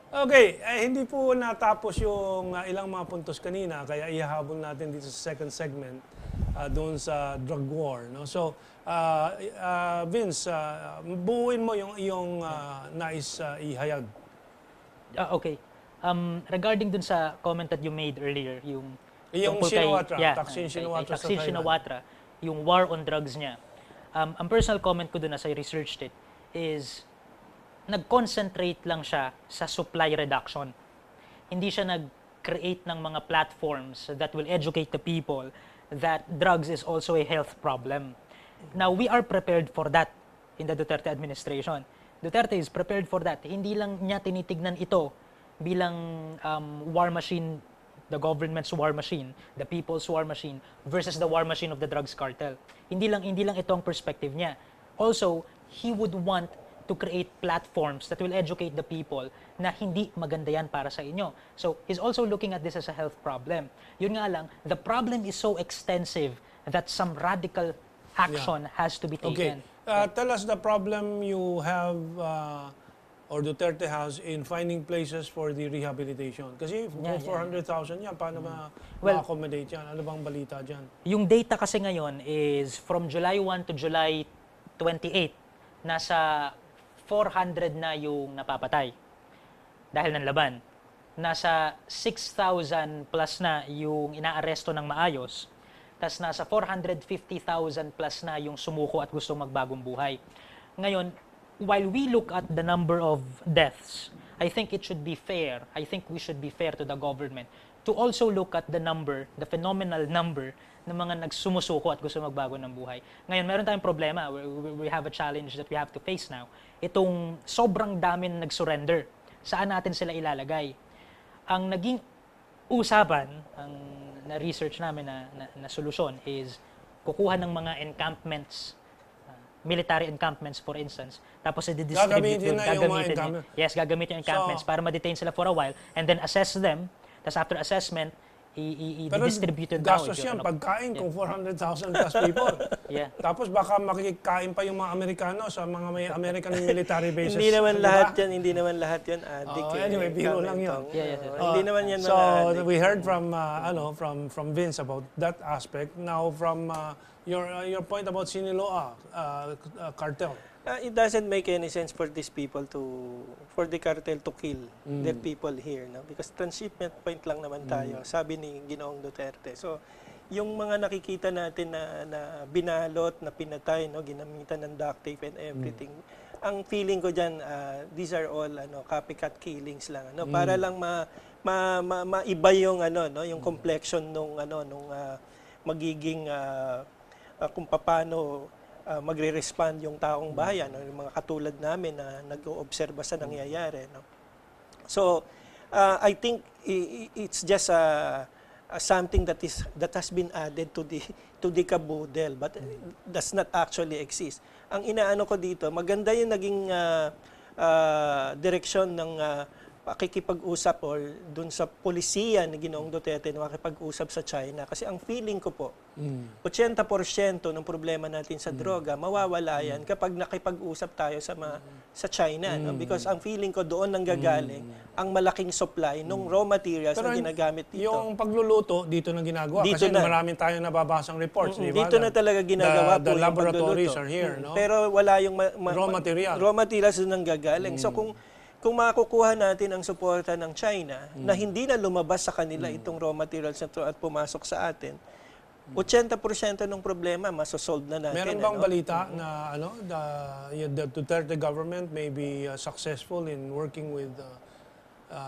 Okay, hindi po natapos yung ilang mga puntos kanina, kaya ihahabol natin dito sa second segment doon sa drug war. No? So, Vince, buuin mo yung iyong nais ihayag. Okay. Regarding dun sa comment that you made earlier, yung tungkol Shinawatra, kay Thaksin Shinawatra sa Thaksin Thailand. Shinawatra, yung war on drugs niya. Ang personal comment ko dun as I researched it is nag-concentrate lang siya sa supply reduction. Hindi siya nag-create ng mga platforms that will educate the people that drugs is also a health problem. Now, we are prepared for that in the Duterte administration. Duterte is prepared for that. Hindi lang niya tinitignan ito bilang war machine, the government's war machine, the people's war machine versus the war machine of the drugs cartel. Hindi lang ito ang perspective niya. Also, he would want to create platforms that will educate the people na hindi maganda yan para sa inyo. So, he's also looking at this as a health problem. Yun nga lang, the problem is so extensive that some radical action has to be taken. Okay. Tell us the problem you have or Duterte has in finding places for the rehabilitation. Kasi 400,000 yan, paano ma-accommodate yan? Ano bang balita dyan? Yung data kasi ngayon is from July 1 to July 28, nasa 400 na yung napapatay dahil ng laban. Nasa 6,000 plus na yung inaaresto ng maayos. Tas nasa 450,000 plus na yung sumuko at gustong magbagong buhay. Ngayon, while we look at the number of deaths, I think it should be fair. I think we should be fair to the government to also look at the number, the phenomenal number ng mga nagsumusuko at gusto magbago ng buhay. Ngayon, meron tayong problema. We have a challenge that we have to face now. Itong sobrang dami na nag-surrender. Saan natin sila ilalagay? Ang naging usapan, ang na-research namin na solusyon is kukuha ng mga encampments, military encampments for instance, tapos i-distribute yun, gagamitin yung encampments para ma-detain sila for a while and then assess them, tapos after assessment, i-distribute Pero gastos yan, pagkain kung 400,000 plus people. Tapos baka makikain pa yung mga Amerikano sa mga may American military bases. Hindi naman lahat yan, adik. Anyway, biro lang yun. Hindi naman yan so, we heard from Vince about that aspect. Now, from your point about Sinaloa cartel. It doesn't make any sense for these people for the cartel to kill their people here, no? Because transshipment point lang naman tayo, sabi ni Ginoong Duterte. So, yung mga nakikita natin na binalot, na pinatay, no, ginamitan ng duct tape and everything. Ang feeling ko diyan, these are all copycat killings lang, no? Para lang maiba yung yung complexion nung magiging kung paano magre-respond yung taong bayan, yung mga katulad namin na nag-oobserba sa nangyayari. No? So, I think it's just something that has been added to the caboodle, but does not actually exist. Ang inaano ko dito, maganda yung naging direksyon ng pakikipag-usap or dun sa polisiya ni Ginoong Duterte na makipag-usap sa China. Kasi ang feeling ko po, 80% ng problema natin sa droga, mawawala yan kapag nakipag-usap tayo sa China. No? Because ang feeling ko doon nanggagaling ang malaking supply ng raw materials na ginagamit dito. Yung pagluluto, dito na ginagawa. Dito kasi maraming tayo nababasang reports. Dito na talaga ginagawa po yung laboratories are here. No? Pero wala yung raw materials doon nanggagaling. So kung makukuha natin ang suporta ng China na hindi na lumabas sa kanila itong raw materials na ito at pumasok sa atin, 80% ng problema masosolve na natin. Meron bang balita na the Duterte government may be successful in working with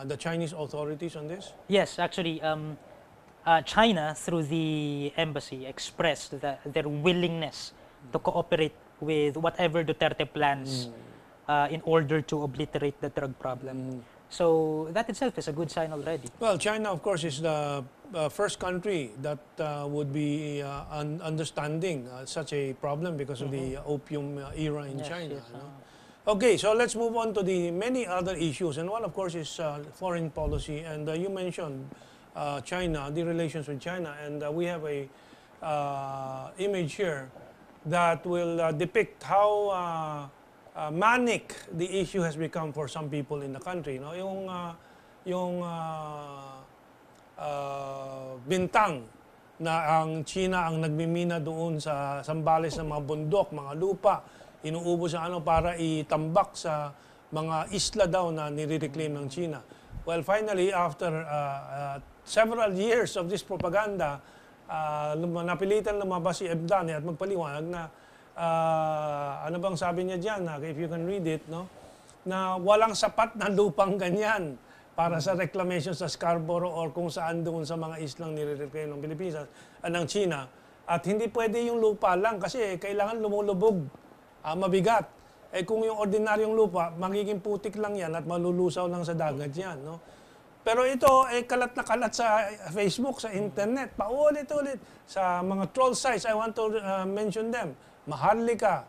the Chinese authorities on this? Yes, actually, China through the embassy expressed their willingness to cooperate with whatever Duterte plans in order to obliterate the drug problem. So that itself is a good sign already. Well, China, of course, is the first country that would be understanding such a problem because of the opium era in China. Yes, no? Okay, so let's move on to the many other issues. And one, of course, is foreign policy. And you mentioned China, the relations with China. And we have a image here that will depict how manic the issue has become for some people in the country, no? Yung bintang na ang China ang nagmimina doon sa sambales ng mga bundok, mga lupa, inuubos ang ano para itambak sa mga isla daw na nire-reclaim ng China. Well, finally, after several years of this propaganda, napilitan lumabas si Ebdane at magpaliwanag na ano bang sabi niya diyan, if you can read it, no? Na walang sapat na lupang ganyan para sa reclamation sa Scarborough or kung saan doon sa mga islang nire-reclaim ng Pilipinas, ng China. At hindi pwede yung lupa lang kasi kailangan lumulubog, mabigat. Eh kung yung ordinaryong lupa, magiging putik lang yan at malulusaw lang sa dagat yan. No? Pero ito, kalat na kalat sa Facebook, sa internet, paulit-ulit. Sa mga troll sites, I want to mention them. Maharlika,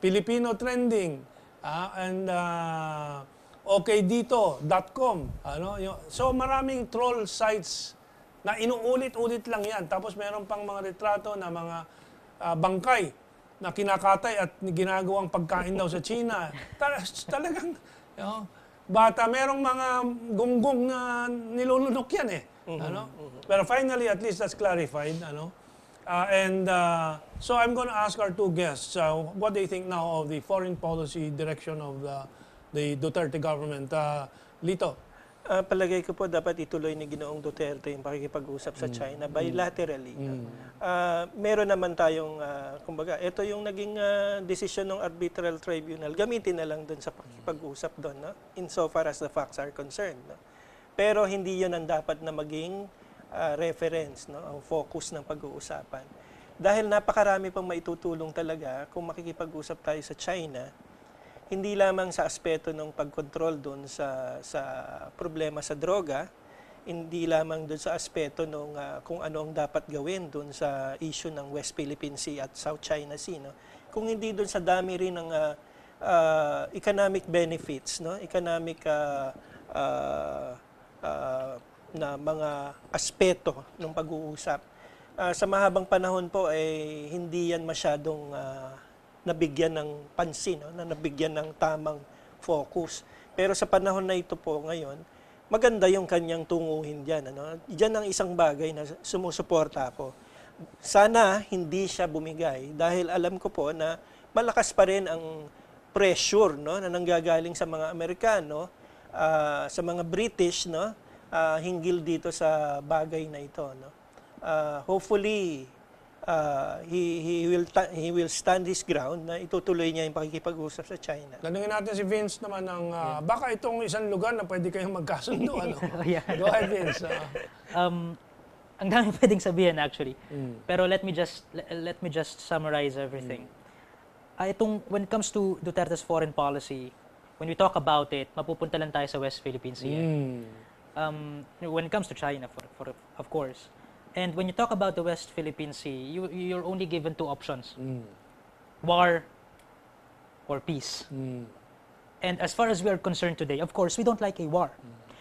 Filipino Trending, and okdito.com. So maraming troll sites na inuulit-ulit lang yan. Tapos meron pang mga retrato na mga bangkay na kinakatay at ginagawang pagkain daw sa China. Talagang, bata, merong mga gunggong na nilulunok yan eh. Pero finally, at least that's clarified. So I'm going to ask our two guests what they think now of the foreign policy direction of the Duterte government. Lito. Palagay ko po dapat ituloy ni Ginoong Duterte yung pakikipag-usap sa China bilaterally. Meron naman tayong, kumbaga, ito yung naging desisyon ng arbitral tribunal. Gamitin na lang doon sa pakikipag-usap doon, no? Insofar as the facts are concerned. No? Pero hindi yun ang dapat na maging reference, no? Ang focus ng pag-uusapan. Dahil napakarami pang maitutulong talaga kung makikipag-usap tayo sa China, hindi lamang sa aspeto ng pagkontrol doon sa problema sa droga, hindi lamang doon sa aspeto ng kung ano ang dapat gawin doon sa issue ng West Philippine Sea at South China Sea, no? Kung hindi doon sa dami rin ng economic benefits, no? Economic na mga aspeto ng pag-uusap. Sa mahabang panahon po hindi yan masyadong nabigyan ng pansin, no? Na nabigyan ng tamang focus. Pero sa panahon na ito po ngayon, maganda yung kanyang tunguhin diyan, ano? Diyan ang isang bagay na sumusuporta ako. Sana hindi siya bumigay dahil alam ko po na malakas pa rin ang pressure, no, na nanggagaling sa mga Amerikano, sa mga British, no, hinggil dito sa bagay na ito, no. Hopefully he will stand his ground na itutuloy niya yung pakikipag-usap sa China. Tanungin natin si Vince naman ng baka itong isang lugar na pwede kayong magkasundo. Go ahead, Vince. Ang dami pwedeng sabihin actually. Pero let me just summarize everything. When it comes to Duterte's foreign policy, when we talk about it, mapupunta lang tayo sa West Philippine Sea. When it comes to China, of course. And when you talk about the West Philippine Sea, you're only given two options. War or peace. And as far as we are concerned today, of course, we don't like a war.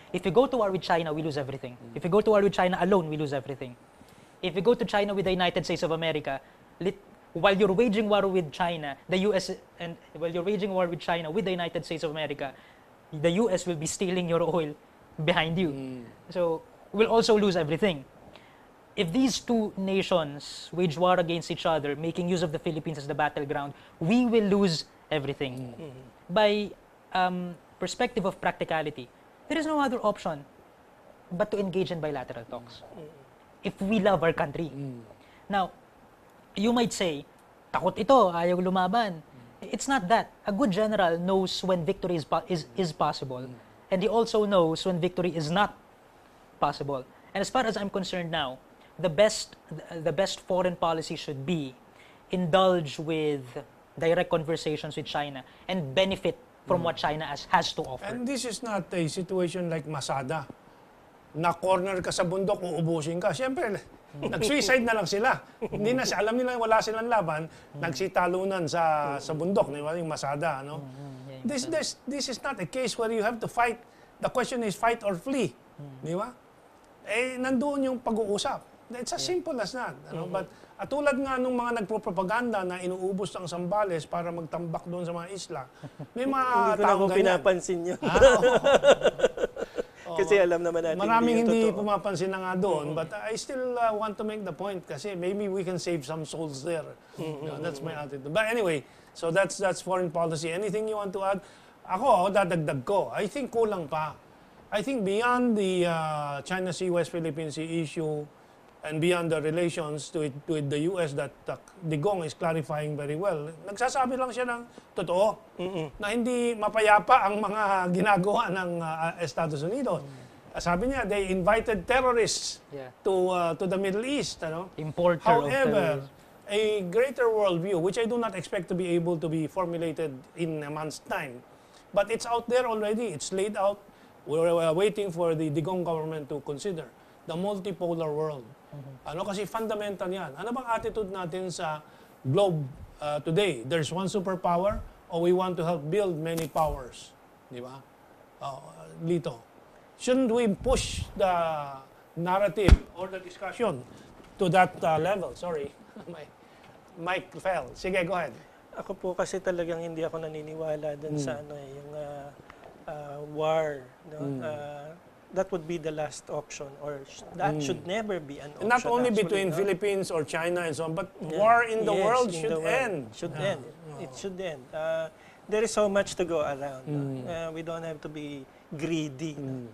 If we go to war with China, we lose everything. If we go to war with China alone, we lose everything. If we go to China with the United States of America, while you're waging war with China, while you're waging war with China with the United States of America, the US will be stealing your oil behind you. So we'll also lose everything. If these two nations wage war against each other, making use of the Philippines as the battleground, we will lose everything. By perspective of practicality, there is no other option but to engage in bilateral talks. If we love our country. Now, you might say, takot ito, ayaw lumaban. It's not that. A good general knows when victory is possible. And he also knows when victory is not possible. And as far as I'm concerned now, the best foreign policy should be indulge with direct conversations with China and benefit from what China has to offer. And this is not a situation like Masada. Na corner ka sa bundok, uubusin ka. Siyempre, nag-suicide na lang sila. Hindi na alam nila wala silang laban, nagsitalunan sa bundok, yung Masada, no? This is not a case where you have to fight. The question is fight or flee, di ba? Nandoon yung pag-uusap. It's as simple as that. But tulad nga nung mga nagpropaganda na inuubos ang Zambales para magtambak doon sa mga isla, may mga Hindi ko na taong po ganyan. pinapansin yun. Kasi alam naman natin Maraming hindi totoo. pumapansin na nga doon, but I still want to make the point kasi maybe we can save some souls there. That's my attitude. But anyway, so that's foreign policy. Anything you want to add? Ako, dadagdag ko. I think kulang pa. I think beyond the China Sea, West Philippine Sea issue and beyond the relations to the US that Digong is clarifying very well, nagsasabi lang siya ng totoo na hindi mapayapa ang mga ginagawa ng Estados Unidos. Sabi niya, they invited terrorists to the Middle East. Importer However, of a greater worldview, which I do not expect to be able to be formulated in a month's time, but it's out there already. It's laid out. We're waiting for the Digong government to consider the multipolar world. Kasi fundamental yan. Ano bang attitude natin sa globe today? There's one superpower or we want to help build many powers. Di ba? Lito. Shouldn't we push the narrative or the discussion to that level? Sorry. My mic fell. Sige, go ahead. Ako po kasi talagang hindi ako naniniwala dun sa yung war. No? That would be the last option, or that should never be an option. Not only actually, between no? Philippines or China and so on, but war in the Yes, world in should the world. end. Should end. It should end. There is so much to go around. No? We don't have to be greedy. No?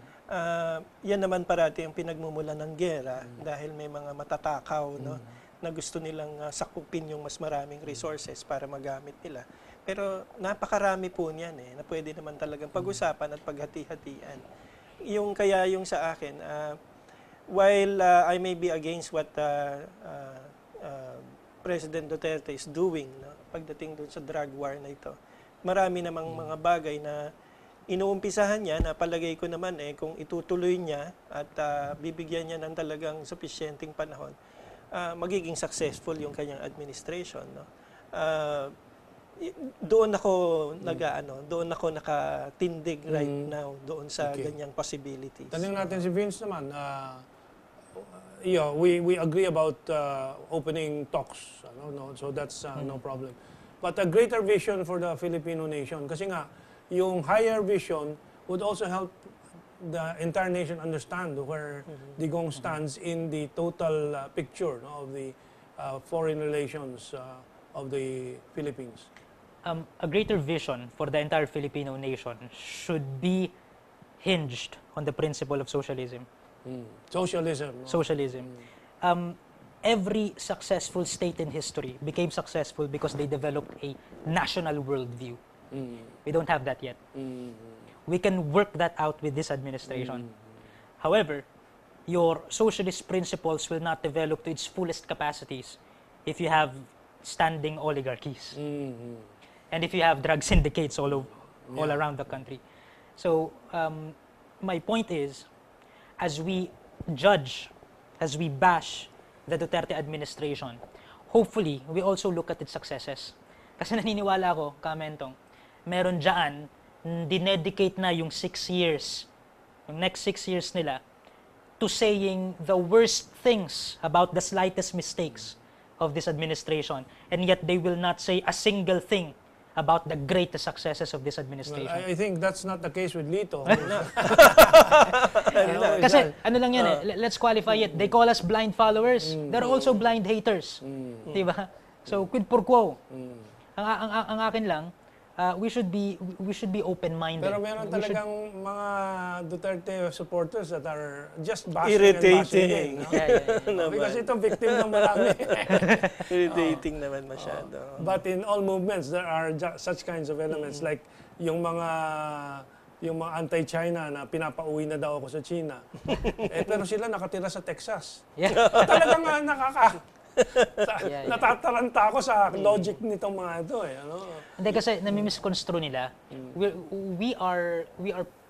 Yan naman parati ang pinagmumula ng gera dahil may mga matatakaw no, na gusto nilang sakupin yung mas maraming resources para magamit nila. Pero napakarami po niyan na pwede naman talagang pag-usapan at paghati-hatian. Yung sa akin, while I may be against what President Duterte is doing no, pagdating doon sa drug war na ito, marami namang mga bagay na inuumpisahan niya na palagay ko naman kung itutuloy niya at bibigyan niya ng talagang sufficienteng panahon, magiging successful yung kanyang administration. No? Doon ako nakatindig right now doon sa ganyang possibilities. Tanong natin si Vince naman. We agree about opening talks. So that's no problem. But a greater vision for the Filipino nation. Kasi nga, yung higher vision would also help the entire nation understand where Digong stands in the total picture of the foreign relations of the Philippines. A greater vision for the entire Filipino nation should be hinged on the principle of socialism. Socialism. No? Socialism. Every successful state in history became successful because they developed a national worldview. We don't have that yet. We can work that out with this administration. However, your socialist principles will not develop to its fullest capacities if you have standing oligarchies. And if you have drug syndicates all around the country. So, my point is, as we judge, as we bash the Duterte administration, hopefully, we also look at its successes. Kasi naniniwala ako, Kamentong, meron dyan, dinedicate na yung 6 years, yung next 6 years nila, to saying the worst things about the slightest mistakes of this administration. And yet, they will not say a single thing about the greatest successes of this administration. Well, I think that's not the case with Lito. Kasi ano lang yan let's qualify it. They call us blind followers. They're also blind haters. Diba? So, quid pro quo. Ang akin lang, we should be open-minded. Pero meron talagang mga Duterte supporters that are just bashing Irritating. and bashing. No? Because ito victim ng marami. Irritating naman masyado. But in all movements, there are such kinds of elements like yung mga anti-China na pinapauwi na daw ako sa China. Pero sila nakatira sa Texas. Talagang natataranta ako sa logic nitong mga ito Hindi kasi nami-misconstrue nila. We are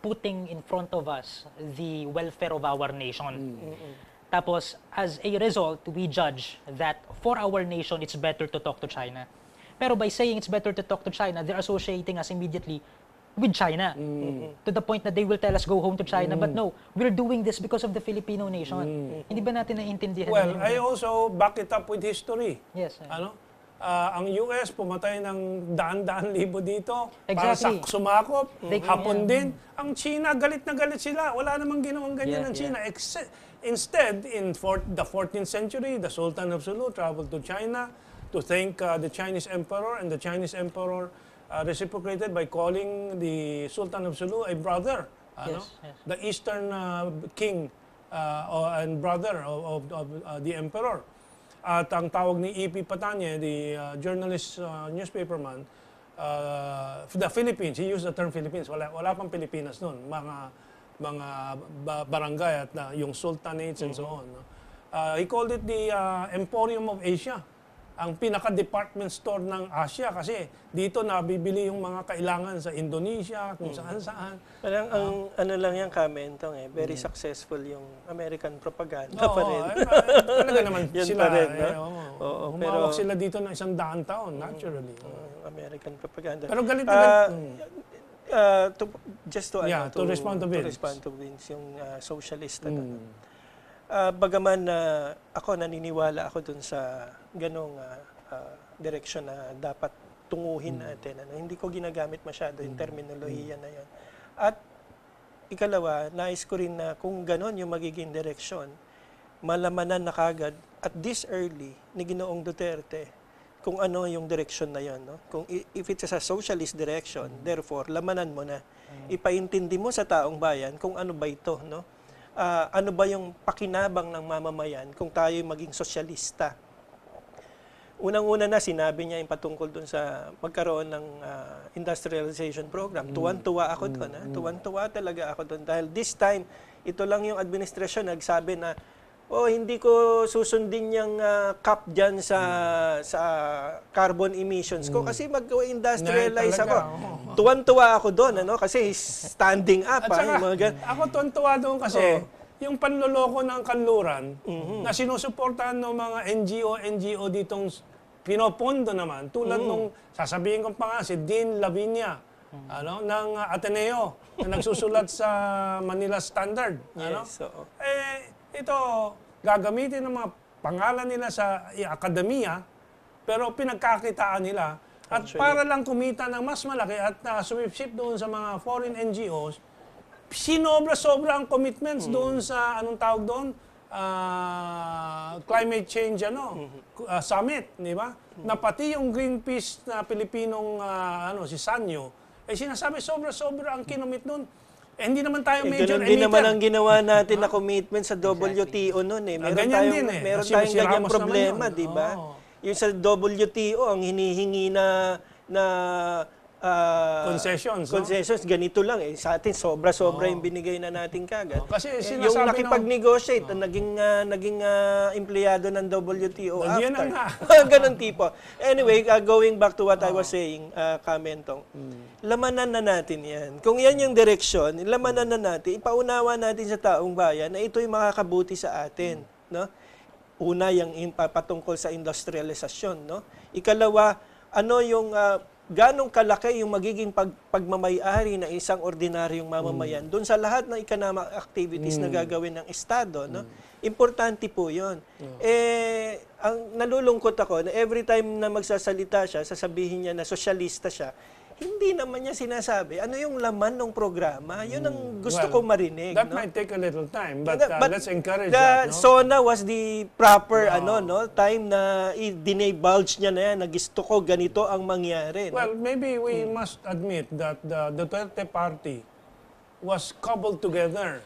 putting in front of us the welfare of our nation. Tapos as a result, we judge that for our nation it's better to talk to China. Pero by saying it's better to talk to China, they're associating us immediately with China. To the point na they will tell us go home to China. But no, we're doing this because of the Filipino nation. Hindi ba natin naiintindihan Well, yun? I also back it up with history. Yes. Ano? Ang US pumatay ng daan-daan libo dito para Exactly. sumakop. Hapon yeah. din. Ang China, galit na galit sila. Wala namang ginawang ganyan ng China. Instead, in the 14th century, the Sultan of Sulu traveled to China to thank the Chinese emperor, and the Chinese emperor reciprocated by calling the Sultan of Sulu a brother. Ano? Yes. The Eastern king and brother of the emperor. At ang tawag ni E.P. Patanye, the journalist, newspaperman, the Philippines, he used the term Philippines, wala pang Pilipinas noon, mga barangay at yung sultanates and so on. No? He called it the Emporium of Asia, ang pinaka-department store ng Asia kasi dito nabibili yung mga kailangan sa Indonesia, kung saan-saan. Parang ang ano lang yung commentong very successful yung American propaganda Oo, pa rin. talaga naman Yun sila. pa rin, no? Oo, pero- humawak sila dito ng 100 taon, naturally. American propaganda. Pero galit na galit. Just to, Yeah, to respond to Vince. respond to Vince, yung socialist na bagaman ako naniniwala ako dun sa ganong direksyon na dapat tunguhin natin. Hindi ko ginagamit masyado yung terminolohiya na yan. At ikalawa, nais ko rin na kung ganon yung magiging direksyon, malamanan na kagad at this early ni Ginoong Duterte kung ano yung direction na yon, no? Kung if it's a socialist direction, therefore lamanan mo na. Ipaintindi mo sa taong bayan kung ano ba ito, no? Ano ba yung pakinabang ng mamamayan kung tayo maging sosyalista. Unang-una na sinabi niya yung patungkol dun sa magkaroon ng industrialization program. Tuwan-tuwa ako doon. Tuwan-tuwa talaga ako doon dahil this time ito lang yung administrasyon nagsabi na hindi ko susundin yung cap dyan sa carbon emissions ko kasi mag-industrialize ako. Tuwan-tuwa ako doon, kasi standing up. At saka, yung mga ako tuwan-tuwa doon kasi yung panloloko ng kanluran na sinusuportahan ng mga NGO ditong pinopondo naman tulad nung sasabihin ko pa nga si Dean Lavinia ng Ateneo na nagsusulat sa Manila Standard. Yes, oo. Ito, gagamitin ng mga pangalan nila sa akademiya, pero pinagkakitaan nila. At para lang kumita ng mas malaki at sumipsip doon sa mga foreign NGOs, sinobra-sobra ang commitments doon sa, anong tawag doon? Climate change summit, di ba? Na pati yung Greenpeace na Pilipinong si Sanyo, sinasabi sobra-sobra ang kinomit doon. Hindi naman tayo major ganun din emitter. naman ang ginawa natin na commitment sa WTO noon Meron ganyan tayong, din meron Kasi tayong si ganyang Ramos problema, naman yun. di ba? Oo. Yung sa WTO, ang hinihingi na Concessions, no? concessions, ganito lang. Sa atin, sobra-sobra yung binigay na natin kagad. Kasi Yung sinasabi nakipag-negotiate, naging empleyado ng WTO Yan after. na Ganon tipo. Anyway, going back to what I was saying, Kamentong, lamanan na natin yan. Kung yan yung direksyon, lamanan na natin, ipaunawa natin sa taong bayan na ito'y makakabuti sa atin. No? Una, yung patungkol sa industrialisasyon. No? Ikalawa, ano yung ganong kalaki yung magiging pagmamayari ng isang ordinaryong mamamayan doon sa lahat ng economic activities na gagawin ng Estado. No? Importante po yun. Ang nalulungkot ako na every time na magsasalita siya, sasabihin niya na sosyalista siya, hindi naman niya sinasabi ano yung laman ng programa. Yun ang gusto ko marinig. That no? might take a little time, but let's encourage the that. No? SONA was the proper time na i-divulge niya na yan, na gusto ko ganito ang mangyari. No? Well, maybe we must admit that the Duterte party was cobbled together,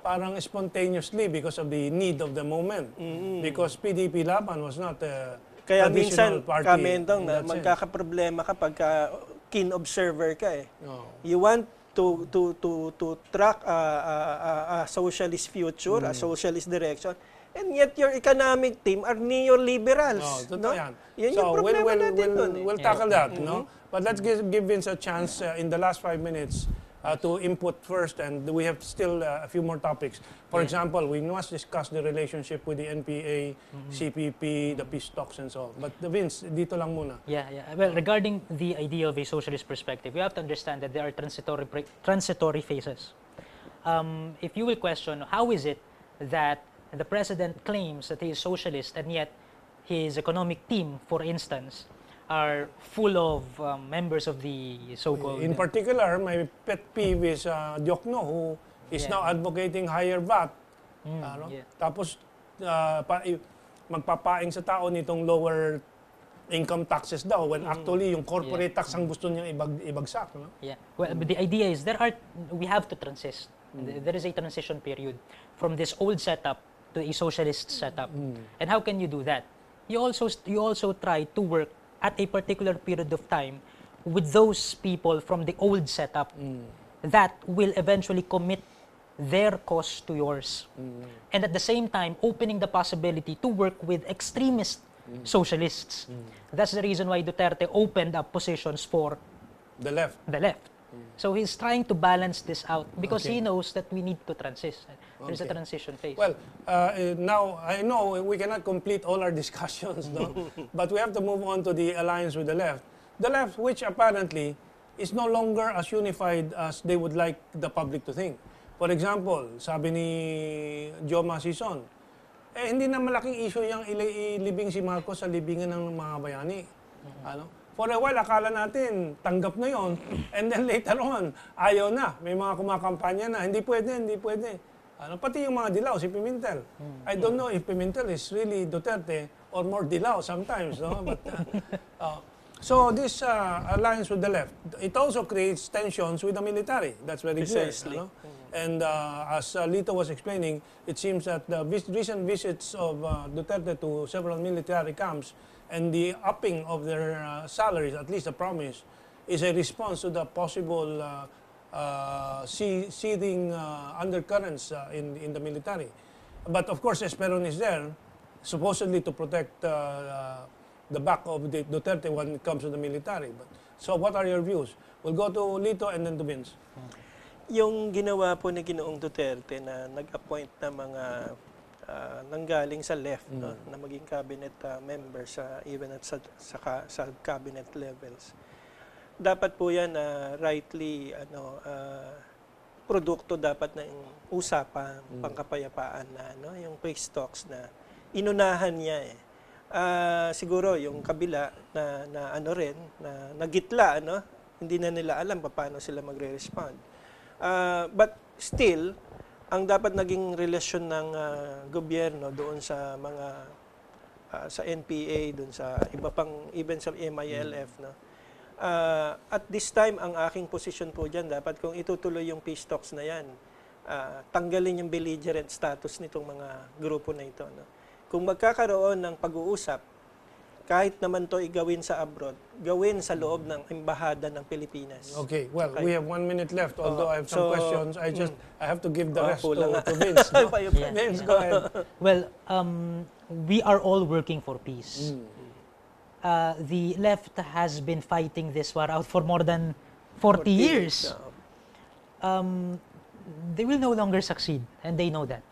parang spontaneously because of the need of the moment. Because PDP Laban was not a Kaya traditional minsan, party. Kamentong, in na that sense. magkakaproblema ka pagka keen observer ka Oo. You want to track a socialist future, a socialist direction, and yet your economic team are neoliberals. Totoo yan. Yun yung problema natin doon. We'll tackle that, no? But let's give Vince a chance in the last 5 minutes to input first, and we have still a few more topics. For Yeah. example, we must discuss the relationship with the NPA, CPP, the peace talks, and so on. But Vince, dito lang muna. Yeah, yeah. Well, regarding the idea of a socialist perspective, we have to understand that there are transitory phases. If you will question, how is it that the president claims that he is socialist and yet his economic team, for instance, are full of members of the so-called... In particular, my pet peeve is Diokno, who is Yeah. now advocating higher VAT. Ano? yeah. Tapos, magpapaing sa tao nitong lower income taxes daw, when actually yung corporate tax ang gusto niyang ibagsak. No? Yeah. Well, but the idea is we have to transit. There is a transition period from this old setup to a socialist setup. And how can you do that? You also try to work at a particular period of time with those people from the old setup that will eventually commit their cause to yours. And at the same time, opening the possibility to work with extremist socialists. That's the reason why Duterte opened up positions for The left. the left. So he's trying to balance this out because Okay. he knows that we need to transition. There's a Okay. transition phase. Well, now I know we cannot complete all our discussions, no? But we have to move on to the alliance with the left. The left, which apparently is no longer as unified as they would like the public to think. For example, sabi ni Joma Sison, hindi na malaking issue yung ilibing si Marcos sa libingan ng mga bayani. Ano? For a while, akala natin, tanggap na yon. And then later on, ayaw na. May mga kumakampanya na, hindi pwede, hindi pwede. Ano, pati yung mga dilaw, si Pimentel. I don't know if Pimentel is really Duterte or more dilaw sometimes. No? But, so this alliance with the left, it also creates tensions with the military. That's very clear. Precisely. Ano? And as Lito was explaining, it seems that the recent visits of Duterte to several military camps and the upping of their salaries, at least a promise, is a response to the possible seething undercurrents in the military. But of course, Esperon is there, supposedly to protect the back of the Duterte when it comes to the military. So what are your views? We'll go to Lito and then to Vince. Yung ginawa po ni Ginoong Duterte na nag-appoint na mga nanggaling sa left, no, na maging cabinet members even at sa cabinet levels. Dapat po yan rightly produkto dapat ng usapan, pangkapayapaan na yung peace talks na inunahan niya eh. Siguro yung kabila na ano rin na nagitla hindi na nila alam paano sila magre-respond. But still, ang dapat naging relasyon ng gobyerno doon sa mga sa NPA, doon sa iba pang even sa MILF, no. At this time, ang aking posisyon po diyan, dapat kung itutuloy yung peace talks na 'yan, tanggalin yung belligerent status nitong mga grupo na ito, no. Kung magkakaroon ng pag-uusap, kahit naman to igawin sa abroad, gawin sa loob ng embahada ng Pilipinas. Okay, well, Okay. we have 1 minute left. Although I have some So, questions, I have to give the rest kulang to nga. Vince. No? Yeah. Vince, go ahead. Well, we are all working for peace. The left has been fighting this war out for more than 40 years. They will no longer succeed, and they know that.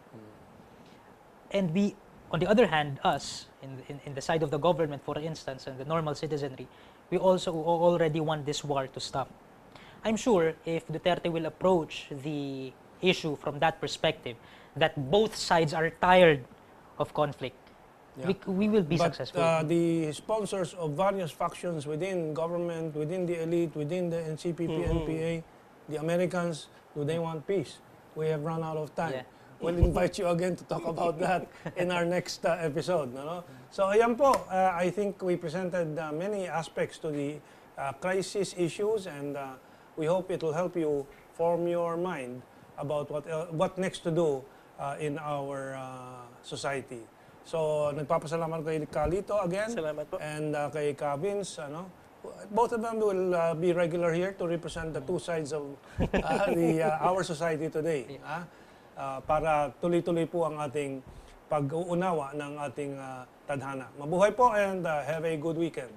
And we, on the other hand, us, in the side of the government, for instance, and the normal citizenry, we also already want this war to stop. I'm sure if Duterte will approach the issue from that perspective, that both sides are tired of conflict, Yeah. we will be But successful. the sponsors of various factions within government, within the elite, within the NCPP, NPA, the Americans, do they want peace? We have run out of time. Yeah. We'll invite you again to talk about that in our next episode. No? So ayan po, I think we presented many aspects to the crisis issues, and we hope it will help you form your mind about what next to do in our society. So nagpapasalamat kay Lito again. Salamat po. And kay Vince, both of them will be regular here to represent the two sides of our society today. Para tuloy-tuloy po ang ating pag-uunawa ng ating tadhana. Mabuhay po and have a good weekend.